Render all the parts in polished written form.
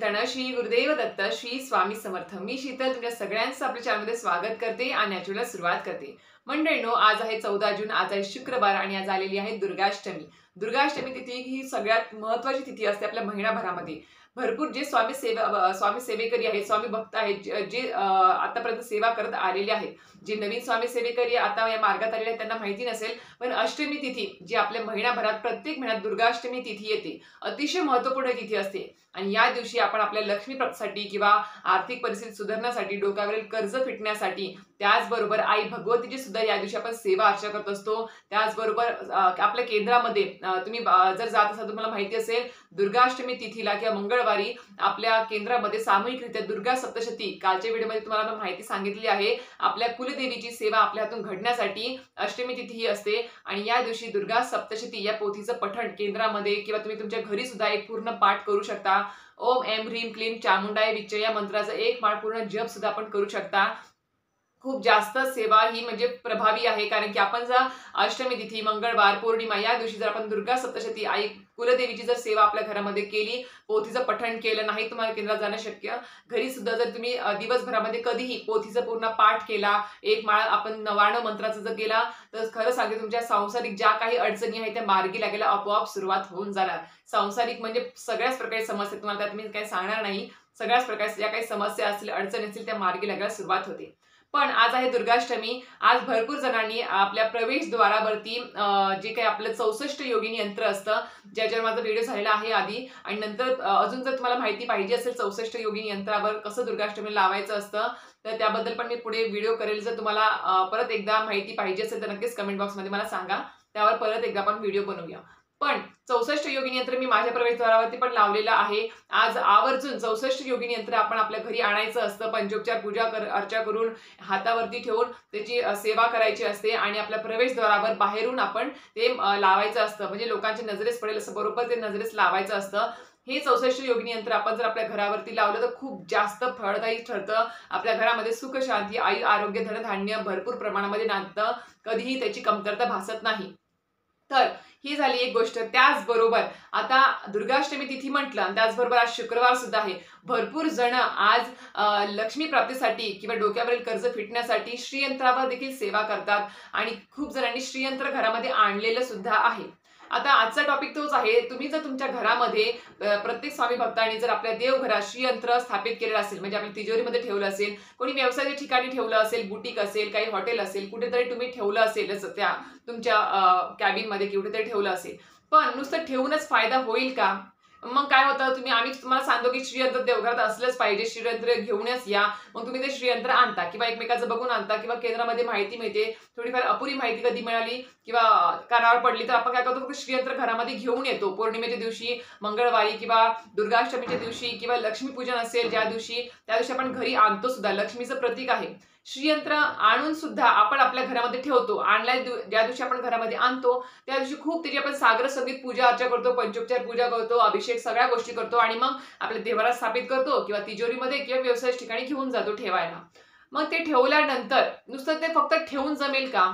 चिंतन श्री गुरुदेव दत्त श्री स्वामी समर्थ। मी शीतल तुमच्या सगळ्यांचं आपल्या चॅनलमध्ये स्वागत करते आणि याची सुरुवात करते। मंडळींनो, आज आहे 14 जून, आज आहे शुक्रवार आणि आज आलेली आहे दुर्गाष्टमी। दुर्गाष्टमी तिथी ही सगळ्यात महत्त्वाची तिथी असते आपल्या महिनाभरामध्ये। भरपूर जे स्वामी सेवेकरी आहेत, स्वामी भक्त आहेत, जे आतापर्यंत सेवा करत आलेले आहेत, जे नवीन स्वामी सेवेकरी आता या मार्गात आलेले आहेत त्यांना माहिती नसेल, पण अष्टमी तिथी जी आपल्या महिनाभरात प्रत्येक महिन्यात दुर्गाष्टमी तिथी येते, अतिशय महत्त्वपूर्ण तिथी असते। आणि या दिवशी आपण आपल्या लक्ष्मी प्राप्तीसाठी किंवा आर्थिक परिस्थिती सुधारण्यासाठी, डोक्यावरील कर्ज फिटण्यासाठी, त्याचबरोबर आई भगवतीची सुद्धा या दिवशी आपण सेवा अर्चा करत असतो। त्याचबरोबर आपल्या केंद्रामध्ये तुम्ही जर जात असाल, तुम्हाला माहिती असेल दुर्गाष्टमी तिथीला किंवा मंगळवारी आपल्या केंद्रामध्ये सामूहिकरित्या दुर्गा सप्तशती, कालच्या व्हिडिओमध्ये तुम्हाला माहिती सांगितली आहे, आपल्या कुलदेवीची सेवा आपल्या हातून घडण्यासाठी अष्टमी तिथी ही असते। आणि या दिवशी दुर्गा सप्तशती या पोथीचं पठण केंद्रामध्ये किंवा तुम्ही तुमच्या घरी सुद्धा एक पूर्ण पाठ करू शकता। ओम ऐं ह्रीं क्लीं चामुंडाय विच्चे या मंत्राचा एक माळ पूर्ण जप सुद्धा आपण करू शकता। खूप जास्त सेवा ही म्हणजे प्रभावी आहे, कारण की आपण जर अष्टमी तिथी, मंगळवार, पौर्णिमा या दिवशी जर आपण दुर्गा सप्तशती आई कुलदेवीची जर सेवा आपल्या घरामध्ये केली, पोथीचं पठण केलं, नाही तुम्हाला केंद्रात जाणं शक्य, घरी सुद्धा जर तुम्ही दिवसभरामध्ये कधीही पोथीचं पूर्ण पाठ केला, एक माळ आपण 99 मंत्राचा जर केला, तर खरं सांगते तुमच्या सांसारिक ज्या काही अडचणी आहेत त्या मार्गी लागायला आपोआप सुरुवात होऊन जाणार। सांसारिक म्हणजे सगळ्याच प्रकारची समस्या, तुम्हाला त्यात मी काही सांगणार नाही, सगळ्याच प्रकारच्या ज्या काही समस्या असतील, अडचणी असतील त्या मार्गी लागायला सुरुवात होते। पण आज आहे दुर्गाष्टमी। आज भरपूर जणांनी आपल्या प्रवेशद्वारावरती जे काही आपलं 64 योगिनी यंत्र असतं, ज्याच्यावर माझा व्हिडिओ झालेला आहे आधी, आणि नंतर अजून जर तुम्हाला माहिती पाहिजे असेल 64 योगिनी यंत्रावर कसं दुर्गाष्टमी लावायचं असतं, तर त्याबद्दल पण मी पुढे व्हिडिओ करेल। जर तुम्हाला परत एकदा माहिती पाहिजे असेल तर नक्कीच कमेंट बॉक्समध्ये मला सांगा, त्यावर परत एकदा आपण व्हिडिओ बनवूया। पण 64 योगिनी यंत्र मी माझ्या प्रवेशद्वारावरती पण लावलेलं आहे। आज आवर्जून 64 योगिनी यंत्र आपण आपल्या घरी आणायचं असतं, पंचोपचार पूजा अर्चा करून हातावरती ठेवून त्याची सेवा करायची असते आणि आपल्या प्रवेशद्वारावर बाहेरून आपण ते लावायचं असतं, म्हणजे लोकांच्या नजरेस पडेल असं बरोबर ते नजरेस लावायचं असतं। हे 64 योगिनी यंत्र आपण जर आपल्या घरावरती लावलं तर खूप जास्त फळदायी ठरतं। आपल्या घरामध्ये सुख शांती, आयु आरोग्य, धनधान्य भरपूर प्रमाणामध्ये नांदतं, कधीही त्याची कमतरता भासत नाही। तर ही झाली एक गोष्ट। त्याचबरोबर आता दुर्गाष्टमी तिथी म्हटलं आणि त्याचबरोबर आज शुक्रवार सुद्धा आहे। भरपूर जण आज लक्ष्मी प्राप्तीसाठी किंवा डोक्यावरील कर्ज फिटण्यासाठी श्रीयंत्रावर देखील सेवा करतात आणि खूप जणांनी श्रीयंत्र घरामध्ये आणलेलं सुद्धा आहे। आता आजचा टॉपिक तोच आहे, तुम्ही जर तुमच्या घरामध्ये प्रत्येक स्वामी भक्तांनी जर आपल्या देवघरात श्रीयंत्र स्थापित केलेलं असेल, म्हणजे आपल्या तिजोरीमध्ये ठेवलं असेल, कोणी व्यवसायाच्या ठिकाणी ठेवलं असेल, बुटीक असेल, काही हॉटेल असेल, कुठेतरी तुम्ही ठेवलं असेल, त्या तुमच्या कॅबिनमध्ये कुठेतरी ठेवलं असेल, पण नुसतं ठेवूनच फायदा होईल का? मग काय होतं, आम्ही तुम्हाला सांगतो की श्रीयंत्र देवघरात असलंच पाहिजे, श्रीयंत्र घेऊनच या, मग तुम्ही ते श्रीयंत्र आणता किंवा एकमेकाचं बघून आणता किंवा केंद्रामध्ये माहिती मिळते, थोडीफार अपुरी माहिती कधी मिळाली किंवा कानावर पडली तर आपण काय करतो, श्रीयंत्र घरामध्ये घेऊन येतो। पौर्णिमेच्या दिवशी, मंगळवारी किंवा दुर्गाष्टमीच्या दिवशी किंवा लक्ष्मीपूजन असेल ज्या दिवशी, त्या दिवशी आपण घरी आणतो सुद्धा, लक्ष्मीचं प्रतीक आहे। श्रीयंत्र आणून सुद्धा आपण आपल्या घरामध्ये ठेवतो, ज्या दिवशी आपण घरामध्ये आणतो त्या दिवशी खूप त्याची आपण सागर संगीत पूजा अर्चा करतो, पंचोपचार पूजा करतो, अभिषेक सगळ्या गोष्टी करतो आणि मग आपल्या देवारात स्थापित करतो किंवा तिजोरीमध्ये किंवा व्यवसाय ठिकाणी घेऊन जातो ठेवायला। मग ते ठेवल्यानंतर नुसतं ते फक्त ठेवून जमेल का?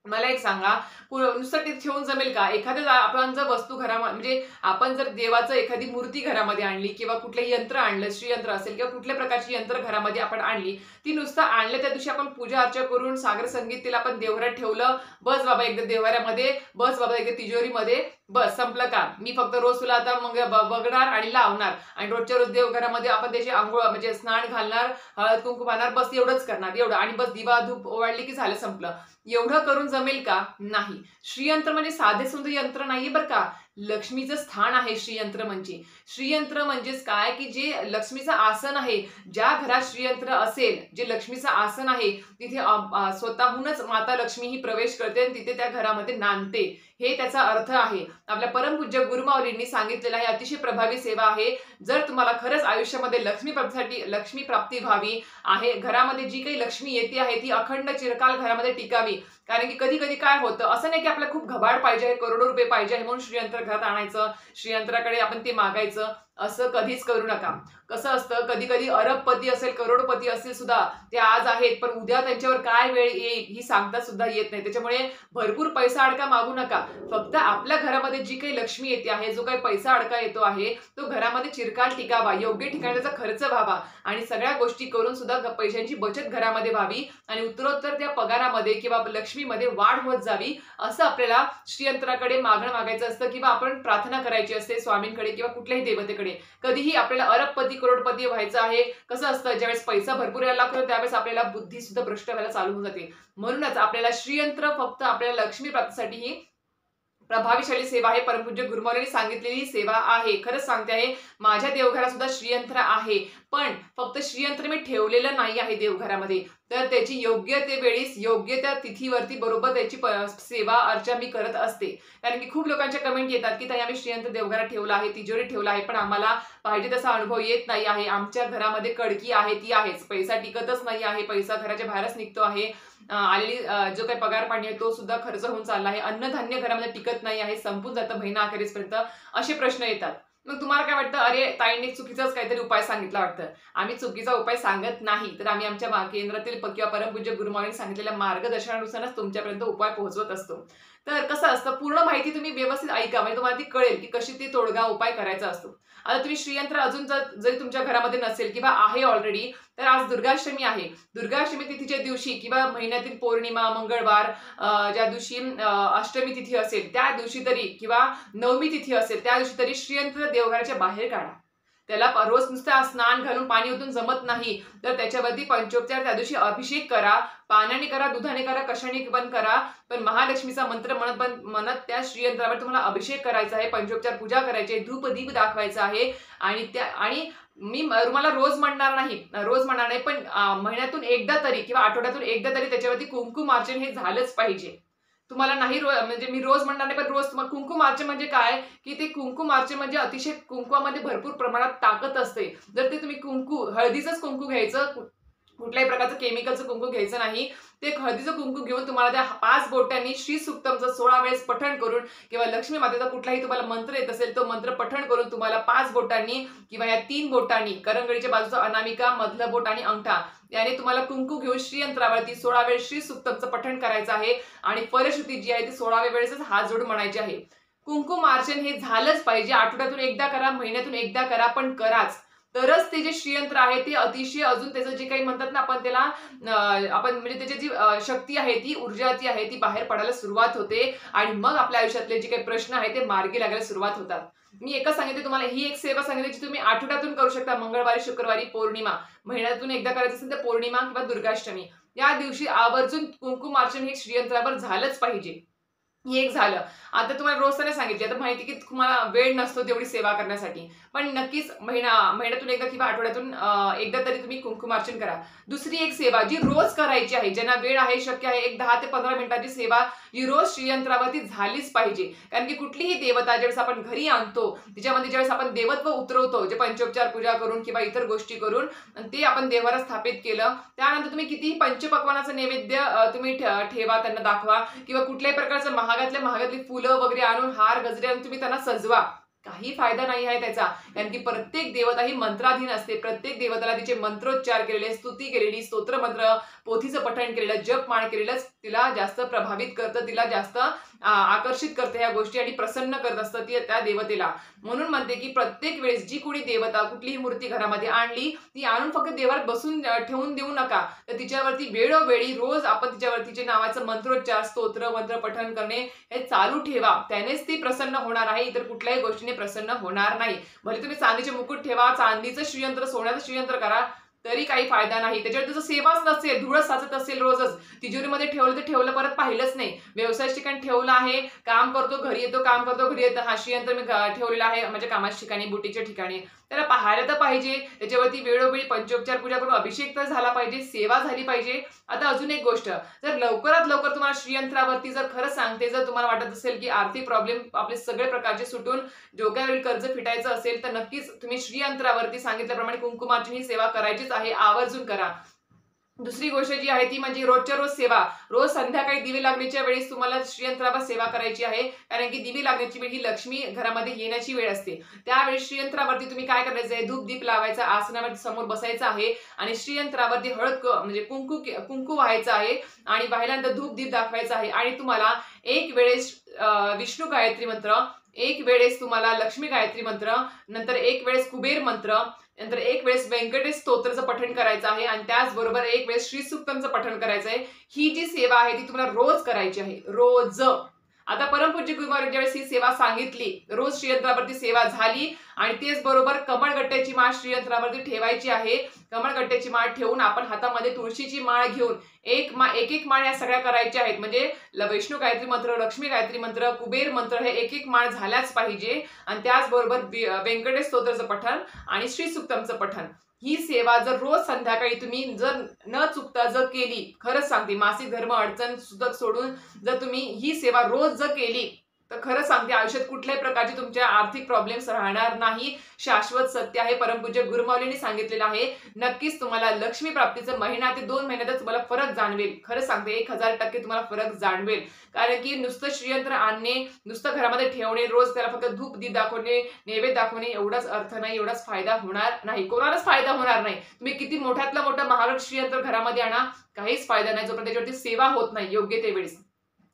मला एक सांगा, नुसतं ते ठेवून जमेल का? एखाद्या आपण जर वस्तू घरामध्ये, म्हणजे आपण जर देवाचं एखादी मूर्ती घरामध्ये आणली किंवा कुठलंही यंत्र आणलं, श्रीयंत्र असेल किंवा कुठल्या प्रकारची यंत्र घरामध्ये आपण आणली, ती नुसतं आणलं त्या दिवशी आपण पूजा अर्चा करून सागर संगीत तिला आपण देवघरात ठेवलं, बस बाबा एकदा देवाऱ्यामध्ये, बस बाबा एकदा तिजोरीमध्ये, बस संपलं का? मी फक्त रोज तुला आता मग बघणार आणि लावणार आणि रोजच्या रोज देवघरामध्ये आपण त्याची आंघोळ म्हणजे स्नान घालणार, हळद कुंकू पाहणार, बस एवढंच करणार, एवढं, आणि बस दिवा धूप ओवाळली की झालं, संपलं। एवढं करून जमेल का? नाही। श्रीयंत्र म्हणजे साधे सुंदर यंत्र नाहीये बरं का, लक्ष्मीचं स्थान आहे श्रीयंत्र म्हणजे। श्रीयंत्र म्हणजेच काय की जे लक्ष्मीचं आसन आहे, ज्या घरात श्रीयंत्र असेल, जे लक्ष्मीचं आसन आहे, तिथे स्वतःहूनच माता लक्ष्मी ही प्रवेश करते आणि तिथे त्या घरामध्ये नांदते, हे त्याचा अर्थ आहे। आपल्या परमपूज्य गुरुमाऊलींनी सांगितलेलं आहे, अतिशय प्रभावी सेवा आहे। जर तुम्हाला खरंच आयुष्यामध्ये लक्ष्मी प्राप्ती व्हावी आहे, घरामध्ये जी काही लक्ष्मी येते आहे ती अखंड चिरकाल घरामध्ये टिकावी, कारण की कधी कधी काय होतं, असं नाही की आपल्याला खूप घबाड पाहिजे, करोडो रुपये पाहिजे म्हणून श्रीयंत्र घरात आणायचं, श्रीयंत्राकडे आपण ते मागायचं, असं कधीच करू नका. कसं असतं, कधी कधी अरबपती असेल, करोडपती असेल सुद्धा, ते आज आहेत पण उद्या त्यांच्यावर काय वेळ येईल ही सांगता सुद्धा येत नाही. त्याच्यामुळे भरपूर पैसा अडका मागू नका. फक्त आपल्या घरामध्ये जी काही लक्ष्मी येते आहे, जो काही पैसा अडका येतो आहे, तो घरामध्ये चिरकाल टिकावा, योग्य ठिकाणी त्याचा खर्च व्हावा आणि सगळ्या गोष्टी करून सुद्धा पैशांची बचत घरामध्ये व्हावी आणि उत्तरोत्तर त्या पगारामध्ये किंवा लक्ष्मीमध्ये वाढ होत जावी, असं आपल्याला श्रीयंत्राकडे मागणं मागायचं असतं किंवा आपण प्रार्थना करायची असते स्वामींकडे किंवा कुठल्याही देवतेकडे. कधीही आपल्याला अरबपती करोडपती व्हायचं आहे. कसं असतं, ज्यावेळेस पैसा भरपूर यायला लागतो त्यावेळेस आपल्याला बुद्धी सुद्धा भ्रष्ट व्हायला चालू होऊन जाते. म्हणूनच आपल्याला श्रीयंत्र फक्त आपल्याला लक्ष्मी प्राप्तीसाठी ही प्रभावीशाली सेवा आहे. परमपूज्य गुरुमाऊलींनी सांगितलेली सेवा आहे. खरंच सांगते आहे, माझ्या देवघरात सुद्धा श्रीयंत्र आहे. पण फक्त श्रीयंत्र मी ठेवलेलं नाही आहे देवघरामध्ये, तर त्याची योग्य ते वेळीस योग्य त्या तिथीवरती बरोबर त्याची सेवा अर्चा मी करत असते. कारण की खूप लोकांच्या कमेंट येतात की ताई आम्ही श्रीयंत्र देवघरात ठेवला आहे, तिजोरी ठेवला आहे, पण आम्हाला पाहिजे तसा अनुभव येत नाही आहे. आमच्या घरामध्ये कडकी आहे ती आहेच, पैसा टिकतच नाही आहे, पैसा घराच्या बाहेरच निघतो आहे. आलेली जो काही पगार पाणी आहे तो सुद्धा खर्च होऊन चालला आहे. अन्नधान्य घरामध्ये टिकत नाही आहे, संपून जातं महिना अखेरीसपर्यंत. असे प्रश्न येतात. मग तुम्हाला काय वाटतं, अरे ताईंनी चुकीचाच काहीतरी उपाय सांगितला वाटतं. आम्ही चुकीचा उपाय सांगत नाही, तर आम्ही आमच्या केंद्रातील किंवा परमपूज्य गुरुमाऊलींनी सांगितलेल्या मार्गदर्शनानुसारच तुमच्यापर्यंत उपाय पोहोचवत असतो. तर कसं असतं, पूर्ण माहिती तुम्ही व्यवस्थित ऐका, म्हणजे तुम्हाला ती कळेल की कशी ती तोडगा उपाय करायचा असतो. आता तुम्ही श्रीयंत्र अजून जरी तुमच्या घरामध्ये नसेल किंवा आहे ऑलरेडी, तर आज दुर्गाष्टमी आहे. दुर्गाष्टमी तिथीच्या दिवशी किंवा महिन्यातील पौर्णिमा, मंगळवार, ज्या दिवशी अष्टमी तिथी असेल त्या दिवशी तरी किंवा नवमी तिथी असेल त्या दिवशी तरी श्रीयंत्र देवघराच्या बाहेर काढा. त्याला रोज नुसतं स्नान घालून पाणी ओतून जमत नाही, तर त्याच्यावरती पंचोपचार त्या दिवशी अभिषेक करा. पाण्याने करा, दुधाने करा, कशाने पण करा, पण महालक्ष्मीचा मंत्र म्हणत त्या श्रीयंत्रावर तुम्हाला अभिषेक करायचा आहे, पंचोपचार पूजा करायची आहे, धूप दीप दाखवायचा आहे. आणि मी तुम्हाला रोज म्हणणार नाही, पण महिन्यातून एकदा तरी किंवा आठवड्यातून एकदा तरी त्याच्यावरती कुंकुमार्चन हे झालंच पाहिजे. तुम्हाला नाही म्हणजे मी रोज म्हणणार नाही, पण रोज कुंकुमार्चन म्हणजे काय, की ते कुंकुमार्चन म्हणजे अतिशय कुंकुमामध्ये भरपूर प्रमाणात ताकद असते. जर ते तुम्ही हळदीचंच कुंकू घ्यायचं, कुठल्याही प्रकारचं केमिकलचं कुंकू घ्यायचं नाही. ते हळदीचं कुंकू घेऊन तुम्हाला त्या 5 बोटांनी श्री सुक्तमचं 16 वेळेस पठण करून किंवा लक्ष्मी मातेचा कुठलाही तुम्हाला मंत्र येत असेल तो मंत्र पठण करून तुम्हाला 5 बोटांनी किंवा या 3 बोटांनी, करंगळीच्या बाजूचा अनामिका, मधलं बोट आणि अंगठा, याने तुम्हाला कुंकू घेऊन श्रीयंत्रावरती 16 वेळेस श्री सुक्तमचं पठण करायचं आहे आणि फलश्रुती जी आहे ती 16व्या वेळेसच हात जोडून म्हणायची आहे. कुंकुमार्चन हे झालंच पाहिजे. आठवड्यातून एकदा करा, महिन्यातून एकदा करा, पण कराच. तरच ते जे श्रीयंत्र आहे ते अतिशय अजून त्याचं जे काही म्हणतात ना, आपण त्याला आपण म्हणजे त्याची जी शक्ती आहे, ती ऊर्जा ती आहे ती बाहेर पडायला सुरुवात होते आणि मग आपल्या आयुष्यातले जे काही प्रश्न आहेत ते मार्गी लागायला सुरुवात होतात. मी एकच सांगितले तुम्हाला, ही एक सेवा सांगितली जी तुम्ही आठवड्यातून करू शकता. मंगळवारी, शुक्रवारी, पौर्णिमा, महिन्यातून एकदा करायचं असेल तर पौर्णिमा किंवा दुर्गाष्टमी या दिवशी आवर्जून कुंकुमार्चन हे श्रीयंत्रावर झालंच पाहिजे. हे एक झालं. आता तुम्हाला रोज तर नाही सांगितले, आता माहिती की तुम्हाला वेळ नसतो तेवढी सेवा करण्यासाठी, पण नक्कीच महिन्यातून एकदा किंवा आठवड्यातून एकदा तरी तुम्ही कुंकुमार्चन करा. दुसरी एक सेवा जी रोज करायची आहे, ज्यांना वेळ आहे, शक्य आहे, एक 10 ते 15 मिनिटाची सेवा जी रोज श्रीयंत्रावरती झालीच पाहिजे. कारण की कुठलीही देवता ज्यावेळेस आपण घरी आणतो, तिच्यामध्ये ज्यावेळेस आपण देवत्व उतरवतो, जे पंचोपचार पूजा करून किंवा इतर गोष्टी करून ते आपण देवाला स्थापित केलं, त्यानंतर तुम्ही कितीही पंचपक्वानाचं नैवेद्य तुम्ही ठेवा, त्यांना दाखवा किंवा कुठल्याही प्रकारचं महागातली फुलं वगैरे आणून हार गजरे आणून तुम्ही त्यांना सजवा, काही फायदा नाही आहे त्याचा. कारण की प्रत्येक देवता ही मंत्राधीन असते. प्रत्येक देवताला तिचे मंत्रोच्चार केलेले, स्तुती केलेली, स्तोत्र मंत्र, पोथीचं पठण केलेलं, जपमाळ केलेलं तिला जास्त प्रभावित करतं, तिला जास्त आकर्षित करते ह्या गोष्टी आणि प्रसन्न करत असतं ती त्या देवतेला. म्हणून म्हणते की प्रत्येक वेळेस जी कोणी देवता कुठलीही मूर्ती घरामध्ये आणली, ती आणून फक्त देवावर बसून ठेवून देऊ नका, तर तिच्यावरती वेळोवेळी रोज आपण तिच्यावरतीचे नावाचं मंत्रोच्चार, स्तोत्र मंत्र पठण करणे हे चालू ठेवा. त्यानेच ती प्रसन्न होणार आहे, इतर कुठल्याही गोष्टीने प्रसन्न होणार नाही. भले तुम्ही चांदीचे मुकुट ठेवा, चांदीचं श्रीयंत्र, सोन्याचं श्रीयंत्र करा, तरी काही फायदा नाही. त्याच्यावर त्याचं सेवाच नसेल, धूळच साचत असेल रोजच, तिजोरीमध्ये ठेवलं तर ठेवलं, परत पाहिलंच नाही. व्यवसायाच्या ठिकाणी ठेवलं आहे, काम करतो घरी येतो, काम करतो घरी येतो, हा श्रीयंत्र मी ठेवलेला आहे माझ्या कामाच्या ठिकाणी, बुटीच्या ठिकाणी, त्याला पाहायला तर पाहिजे. त्याच्यावरती वेळोवेळी पंचोपचार पूजा करून अभिषेक तर झाला पाहिजे, सेवा झाली पाहिजे. आता अजून एक गोष्ट, जर लवकरात लवकर तुम्हाला श्रीयंत्रावरती, जर खरंच सांगते, जर तुम्हाला वाटत असेल की आर्थिक प्रॉब्लेम आपले सगळे प्रकारचे सुटून डोक्यावरील कर्ज फिटायचं असेल, तर नक्कीच तुम्ही श्रीयंत्रावरती सांगितल्याप्रमाणे कुंकुमार्चन ही सेवा करायचीच आहे, आवर्जून करा. दुसरी गोष्ट जी आहे ती म्हणजे रोजच्या रोज सेवा. रोज संध्याकाळी दिवे लागण्याच्या वेळेस तुम्हाला श्रीयंत्रावर सेवा करायची आहे. कारण की दिवे लागण्याची वेळ ही लक्ष्मी घरामध्ये येण्याची वेळ असते. त्यावेळेस श्रीयंत्रावरती तुम्ही काय करायचं आहे, धूप दीप लावायचा, आसनावरती समोर बसायचं आहे आणि श्रीयंत्रावरती म्हणजे कुंकू व्हायचं आहे आणि वाहिल्यानंतर धूप दीप दाखवायचा आहे आणि तुम्हाला एक वेळेस विष्णू गायत्री मंत्र, एक वेळेस तुम्हाला लक्ष्मी गायत्री मंत्र, नंतर एक वेळेस कुबेर मंत्र, नंतर एक वेळेस व्यंकटेश स्तोत्रचं पठण करायचं आहे आणि त्याचबरोबर एक वेळेस श्री सूक्तमचं पठण करायचं आहे. ही जी सेवा आहे ती तुम्हाला रोज करायची आहे, रोज. आता परमपूज्य गुरु महाराज ज्यावेळेस ही सेवा सांगितली, रोज श्रीयंत्रावरती सेवा झाली आणि तेच बरोबर कमळगट्ट्याची माळ श्रीयंत्रावरती ठेवायची आहे. कमळगट्ट्याची माळ ठेवून आपण हातामध्ये तुळशीची माळ घेऊन एक एक माळ या सगळ्या करायच्या आहेत. म्हणजे वैष्णू गायत्री मंत्र, लक्ष्मी गायत्री मंत्र, कुबेर मंत्र हे एक माळ झाल्याच पाहिजे आणि त्याचबरोबर व्यंकटेश स्तोत्रचं पठण आणि श्री सूक्तमचं पठण. ही सेवा जर रोज संध्याकाळी तुम्ही जर न चुकता जर केली, खरंच सांगते, मासिक धर्म अडचण सुद्धा सोडून जर तुम्ही ही सेवा रोज जर केली तर खरंच सांगते आयुष्यात कुठल्याही प्रकारचे तुमच्या आर्थिक प्रॉब्लेम्स राहणार नाही. शाश्वत सत्य आहे, परमपूज्य गुरुमाऊलींनी सांगितलेलं आहे. नक्कीच तुम्हाला लक्ष्मी प्राप्तीचं महिना ते 2 महिन्यातच तुम्हाला फरक जाणवेल. खरंच सांगते 1000% तुम्हाला फरक जाणवेल. कारण की नुसतं श्रीयंत्र आणणे, नुसतं घरामध्ये ठेवणे, रोज त्याला फक्त धूप दीप दाखवणे, नैवेद्य दाखवणे एवढाच अर्थ नाही, एवढाच फायदा होणार नाही, कोणालाच फायदा होणार नाही. तुम्ही किती मोठ्यातलं मोठं महागड श्रीयंत्र घरामध्ये आणा, काहीच फायदा नाही जोपर्यंत त्याच्यावरती सेवा होत नाही योग्य ते वेळेस.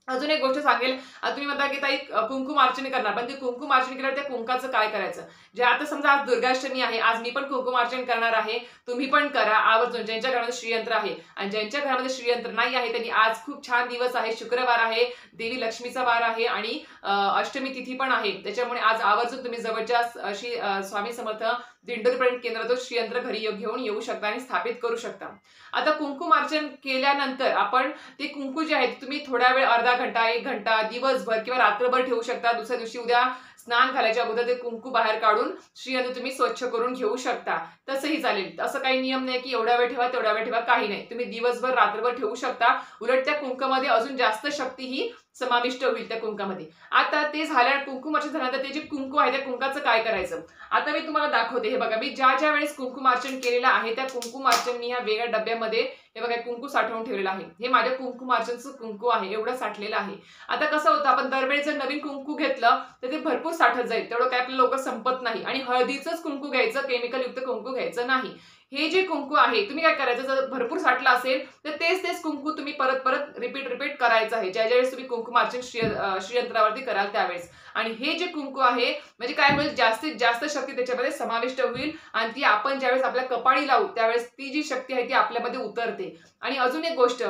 अजून एक गोष्ट सांगेल, तुम्ही म्हणता की ताई कुंकुमार्चने करणार, पण ती कुंकुमार्चने केल्यावर त्या कुंकाचं काय करायचं? जे आता समजा आज दुर्गाष्टमी आहे, आज मी पण कुंकुमार्चन करणार आहे, तुम्ही पण करा आवर्जून. ज्यांच्या घरामध्ये श्रीयंत्र आहे आणि ज्यांच्या घरामध्ये श्रीयंत्र नाही आहे त्यांनी आज खूप छान दिवस आहे, शुक्रवार आहे, देवी लक्ष्मीचा वार आहे आणि अष्टमी तिथी पण आहे. त्याच्यामुळे आज आवर्जून तुम्ही जवळच्या श्री स्वामी समर्थ दिंडोरी पर्यंत केंद्रातून श्रीयंत्र घरी घेऊन येऊ शकता आणि स्थापित करू शकता. आता कुंकुमार्चन केल्यानंतर आपण ते कुंकू जे आहे तुम्ही थोडा वेळ, अर्धा घंटा, 1 घंटा, दिवसभर किंवा रात्रभर ठेवू शकता. दुसऱ्या दिवशी उद्या स्नान घालायच्या अगोदर ते कुंकू बाहेर काढून श्रीयंत्र तुम्ही स्वच्छ करून घेऊ शकता. तसंही चालेल. असं काही नियम नाही की एवढा वेळ ठेवा तेवढा वेळ ठेवा, काही नाही. तुम्ही दिवसभर रात्रभर ठेवू शकता. उलट त्या कुंकामध्ये अजून जास्त शक्ती ही समाविष्ट होईल त्या कुंकामध्ये. आता ते झाल्या कुंकुमार्चन झाल्यानंतर ते जे कुंकू आहे त्या कुंकाचं काय करायचं आता मी तुम्हाला दाखवते. हे बघा, मी ज्या वेळेस कुंकुमार्चन केलेलं आहे त्या कुंकुमार्चन मी ह्या वेगळ्या डब्यामध्ये हे बघा कुंकू साठवून ठेवलेलं आहे. हे माझ्या कुंकुमार्चनचं कुंकू आहे, एवढं साठलेलं आहे. आता कसं होतं, आपण दरवेळेस जर नवीन कुंकू घेतलं तर ते भरपूर साठत जाईल, तेवढं काय आपल्या लोक संपत नाही. आणि हळदीचंच कुंकू घ्यायचं, केमिकल युक्त कुंकू घ्यायचं नाही. हे जे कुंकू आहे तुम्ही काय करायचं, जर भरपूर साठलं असेल तर तेच कुंकू तुम्ही परत रिपीट करायचं आहे ज्यावेळेस तुम्ही कुंकुमार्चन श्रीयंत्रावरती कराल त्यावेळेस. आणि हे जे कुंकू आहे म्हणजे काय होईल, जास्तीत जास्त शक्ती त्याच्यामध्ये समाविष्ट होईल आणि ती आपण ज्यावेळेस आपल्या कपाळी लावू त्यावेळेस ती जी शक्ती आहे ती आपल्यामध्ये उतरते. आणि अजून एक गोष्ट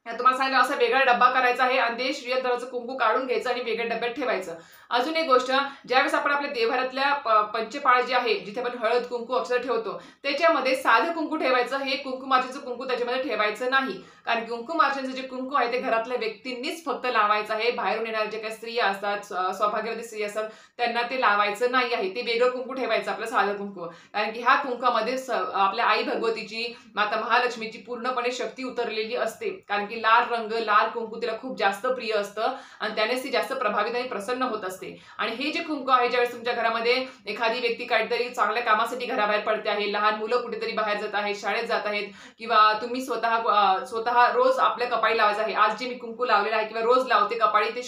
तुम्हाला सांगितलं, असा वेगळा डब्बा करायचा आहे आणि ते श्रीयंत्राचं कुंकू काढून घ्यायचं आणि वेगळ्या डब्यात ठेवायचं. अजून एक गोष्ट, ज्यावेळेस आपण आपल्या देवघरातल्या पंचपाळ जे आहे जिथे आपण हळद कुंकू अक्षर ठेवतो त्याच्यामध्ये साधं कुंकू ठेवायचं, हे कुंकुमार्चनचं कुंकू त्याच्यामध्ये ठेवायचं नाही. कारण कुंकुमार्चनचं जे कुंकू आहे ते घरातल्या व्यक्तींनीच फक्त लावायचं आहे. बाहेरून येणाऱ्या जे काही स्त्रिया असतात, सौभाग्यवती स्त्री असतात त्यांना ते लावायचं नाही आहे. ते वेगळं कुंकू ठेवायचं आपलं साधं कुंकू. कारण की ह्या कुंकामध्ये आपल्या आई भगवतीची, माता महालक्ष्मीची पूर्णपणे शक्ती उतरलेली असते. कारण की लाल रंग, लाल कुंकू तिला खूप जास्त प्रिय असतं आणि त्यानेच ती जास्त प्रभावित आणि प्रसन्न होत असते. आणि हे जे कुंकू आहे, ज्यावेळेस तुमच्या घरामध्ये एखादी व्यक्ती काहीतरी चांगल्या कामासाठी घराबाहेर पडते आहे, लहान मुलं कुठेतरी बाहेर जात आहेत, शाळेत जात आहेत, किंवा तुम्ही स्वतः रोज आपल्या कपाळी लावायचं आहे. आज जे मी कुंकू लावलेलं आहे किंवा रोज लावते कपाळी, ते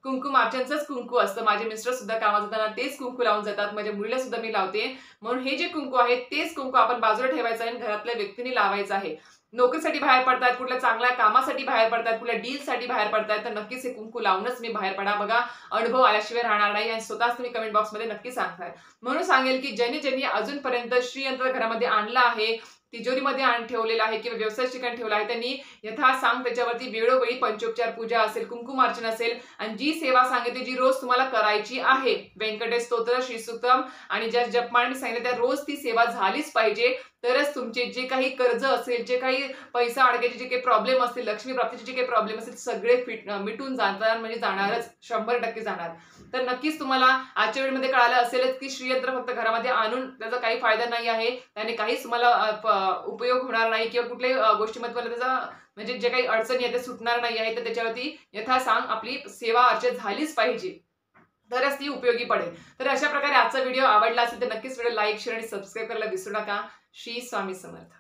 कुंकुमार्चनचंच कुंकू असतं. माझे मिस्टर सुद्धा कामात जाताना तेच कुंकू लावून जातात, माझ्या मुलीला सुद्धा मी लावते. म्हणून हे जे कुंकू आहे तेच कुंकू आपण बाजूला ठेवायचं आहे आणि घरातल्या व्यक्तींनी लावायचं आहे. नोकरीसाठी बाहेर पडतात, कुठल्या चांगल्या कामासाठी बाहेर पडतात, कुठल्या डीलसाठी बाहेर पडतात तर नक्कीच हे कुंकू लावूनच मी बाहेर पडा. बघा, अनुभव आल्याशिवाय राहणार नाही आणि स्वतःच तुम्ही कमेंट बॉक्समध्ये नक्की सांगताय. म्हणून सांगेल की ज्यांनी अजूनपर्यंत श्रीयंत्र घरामध्ये आणलं आहे, तिजोरीमध्ये ठेवलेला आहे किंवा व्यवसाय ठिकाणी ठेवला आहे, त्यांनी यथासांग त्याच्यावरती वेळोवेळी पंचोपचार पूजा असेल, कुंकुमार्चन असेल आणि जी सेवा सांगितली जी रोज तुम्हाला करायची आहे, व्यंकटेश स्तोत्र, श्रीसूक्तम आणि ज्या जपमाळ मी सांगितलं त्या रोज ती सेवा झालीच पाहिजे. तरच तुमचे जे काही कर्ज असेल, जे काही पैसा अडकायचे जे काही प्रॉब्लेम असतील, लक्ष्मी प्राप्तीचे जे काही प्रॉब्लेम असतील सगळे मिटून जाणार, म्हणजे जाणारच, 100% जाणार. तर नक्कीच तुम्हाला आजच्या वेळेमध्ये कळालं असेलच की श्रीयंत्र फक्त घरामध्ये आणून त्याचा काही फायदा नाही आहे, त्याने काहीच तुम्हाला उपयोग होणार नाही किंवा कुठल्याही गोष्टीमध्ये तुम्हाला त्याचा म्हणजे जे काही अडचणी आहेत ते सुटणार नाही आहे. तर त्याच्यावरती यथासांग आपली सेवा अर्चा झालीच पाहिजे, तरच ती उपयोगी पडेल. तर अशा प्रकारे आजचा व्हिडिओ आवडला असेल तर नक्कीच व्हिडिओ लाईक, शेअर आणि सबस्क्राईब करायला विसरू नका. श्री स्वामी समर्थ.